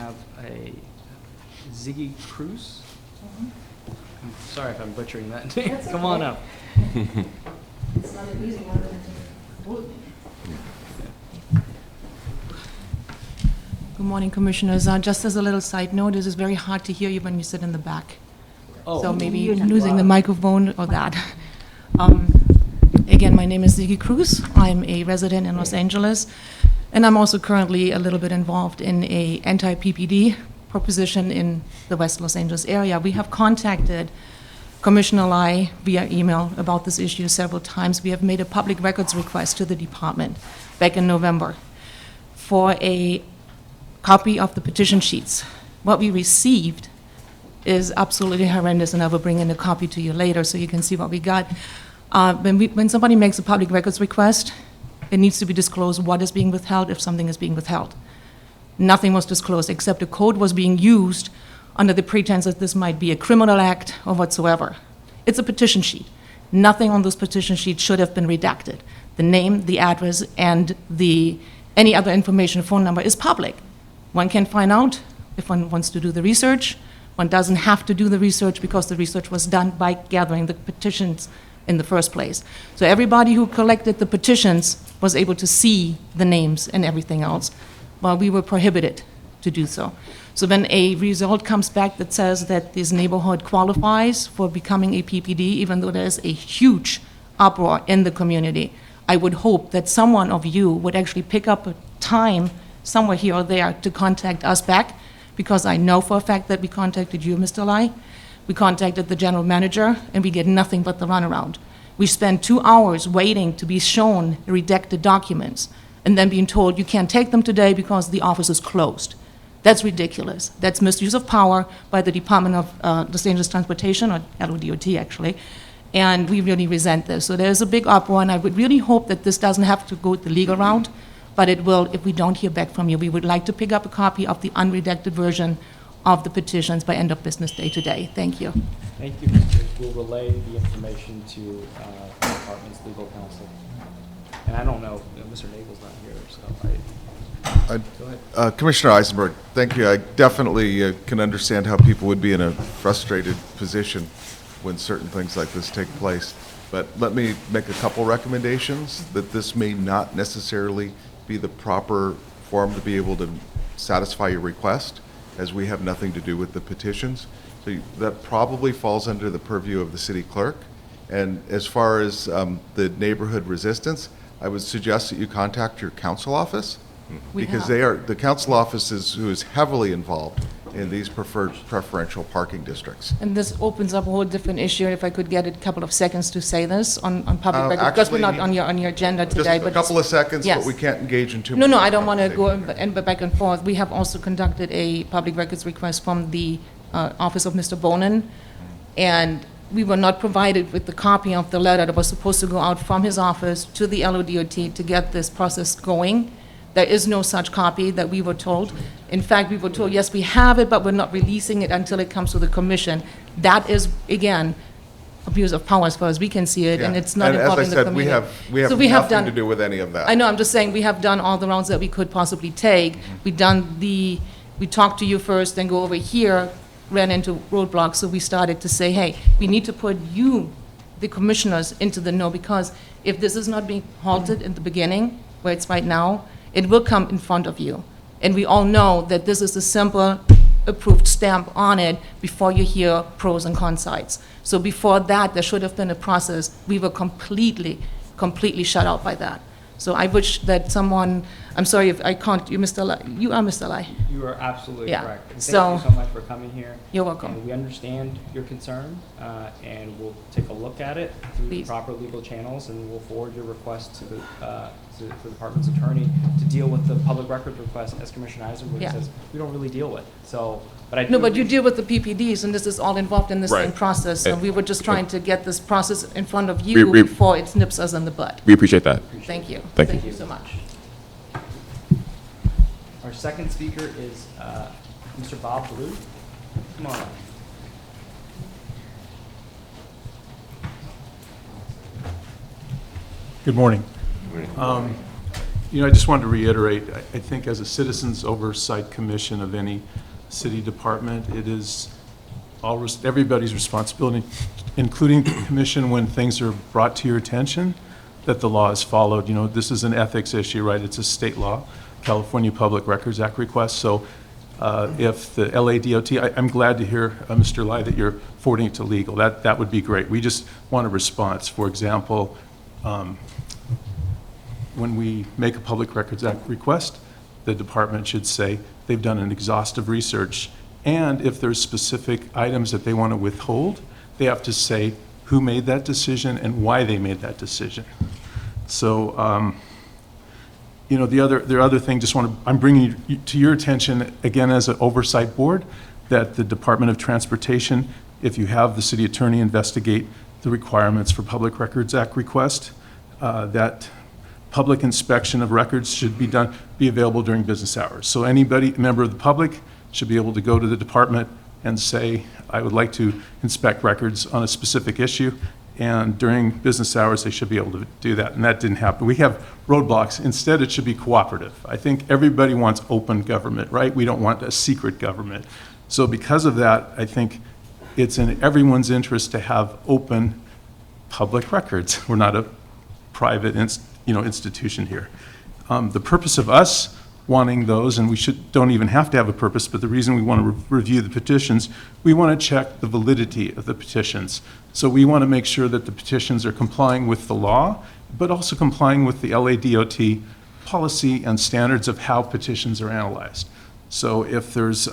have a Ziggy Cruz. I'm sorry if I'm butchering that name. Come on up. It's not an easy one. Good morning, Commissioners. Just as a little side note, it is very hard to hear you when you sit in the back. Oh, So maybe losing the microphone or that. Again, my name is Ziggy Cruz. I'm a resident in Los Angeles, and I'm also currently a little bit involved in a anti-PPD proposition in the West Los Angeles area. We have contacted Commissioner Lai via email about this issue several times. We have made a public records request to the department back in November for a copy of the petition sheets. What we received is absolutely horrendous, and I will bring in a copy to you later so you can see what we got. When somebody makes a public records request, it needs to be disclosed what is being withheld if something is being withheld. Nothing was disclosed except a code was being used under the pretense that this might be a criminal act or whatsoever. It's a petition sheet. Nothing on this petition sheet should have been redacted. The name, the address, and any other information, phone number is public. One can find out if one wants to do the research. One doesn't have to do the research because the research was done by gathering the petitions in the first place. So everybody who collected the petitions was able to see the names and everything else, while we were prohibited to do so. So when a result comes back that says that this neighborhood qualifies for becoming a PPD, even though there's a huge uproar in the community, I would hope that someone of you would actually pick up a time somewhere here or there to contact us back, because I know for a fact that we contacted you, Mr. Lai. We contacted the general manager, and we get nothing but the runaround. We spent 2 hours waiting to be shown redacted documents, and then being told you can't take them today because the office is closed. That's ridiculous. That's misuse of power by the Department of Los Angeles Transportation, or LADOT actually, and we really resent this. So there's a big uproar, and I would really hope that this doesn't have to go the legal route, but it will if we don't hear back from you. We would like to pick up a copy of the unredacted version of the petitions by end of business day today. Thank you. thank you, Mr. We'll relay the information to the department's legal counsel. And I don't know, Mr. Nagle's not here, so go ahead. Commissioner Eisenberg, thank you. I definitely can understand how people would be in a frustrated position when certain things like this take place. But let me make a couple recommendations that this may not necessarily be the proper form to be able to satisfy your request, as we have nothing to do with the petitions. So that probably falls under the purview of the city clerk. And as far as the neighborhood resistance, I would suggest that you contact your council office, because the council office who is heavily involved in these preferential parking districts. And this opens up a whole different issue. If I could get a couple of seconds to say this on public record, because we're not on your agenda today. Just a couple of seconds, yes. but we can't engage in too much. No, I don't want to go back and forth. We have also conducted a public records request from the office of Mr. Bonin, and we were not provided with the copy of the letter that was supposed to go out from his office to the LADOT to get this process going. There is no such copy that we were told. In fact, we were told, yes, we have it, but we're not releasing it until it comes to the commission. That is, again, abuse of power as far as we can see it, and it's not involving the community. As I said, we have nothing to do with any of that. I know, I'm just saying, we have done all the rounds that we could possibly take. We talked to you first, then go over here, ran into roadblocks, so we started to say, hey, we need to put you, the commissioners, into the know, because if this is not being halted in the beginning, where it's right now, it will come in front of you. And we all know that this is a simple approved stamp on it before you hear pros and cons sides. So before that, there should have been a process. We were completely shut out by that. So I wish that someone, I'm sorry if I can't, you Mr. Lai, you are Mr. Lai. You are absolutely Yeah. correct. And So- thank you so much for coming here. You're welcome. And we understand your concern, and we'll take a look at it through the Please. proper legal channels, and we'll forward your request to the department's attorney to deal with the public record request, as Commissioner Eisenberg Yeah. says, we don't really deal with. So, but I do No, but you appreciate- deal with the PPDs, and this is all involved in the same Right. process. So we were just trying to get this process in front of We- you we- before it nips us in the butt. We appreciate that. Thank you. Thank you. Thank you so much. Our second speaker is Mr. Bob Blue. Come on up. Good morning. You know, I just wanted to reiterate, I think as a Citizens Oversight Commission of any city department, it is everybody's responsibility, including the commission, when things are brought to your attention, that the law is followed. You know, this is an ethics issue, right? It's a state law, California Public Records Act request. So if the LADOT, I'm glad to hear, Mr. Lai, that you're forwarding it to legal. That would be great. We just want a response. For example, when we make a Public Records Act request, the department should say they've done an exhaustive research, and if there's specific items that they want to withhold, they have to say who made that decision and why they made that decision. So, you know, the other thing, I'm bringing to your attention, again, as an oversight board, that the Department of Transportation, if you have the city attorney investigate the requirements for Public Records Act request, that public inspection of records should be available during business hours. So anybody, member of the public, should be able to go to the department and say, I would like to inspect records on a specific issue, and during business hours, they should be able to do that, and that didn't happen. We have roadblocks. Instead, it should be cooperative. I think everybody wants open government, right? We don't want a secret government. So because of that, I think it's in everyone's interest to have open public records. We're not a private institution here. The purpose of us wanting those, and we don't even have to have a purpose, but the reason we want to review the petitions, we want to check the validity of the petitions. So we want to make sure that the petitions are complying with the law, but also complying with the LADOT policy and standards of how petitions are analyzed. So if there's,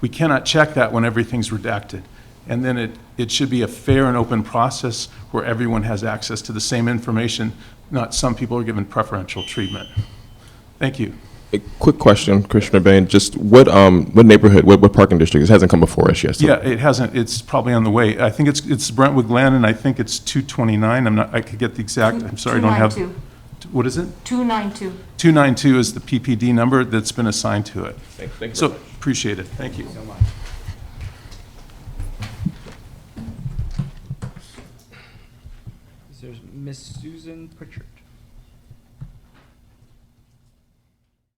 we cannot check that when everything's redacted. And then it should be a fair and open process where everyone has access to the same information, not some people are given preferential treatment. Thank you. A quick question, Commissioner Bain. Just what neighborhood, what parking district? It hasn't come before us yet. So. Yeah, it hasn't. It's probably on the way. I think it's Brentwood Glen, and I think it's 229. I could get the exact. I'm sorry, I don't have. 292. What is it? 292. 292 is the PPD number that's been assigned to it. Thank you So very much. appreciate it. Thank you. So much. There's Miss Susan Pritchard.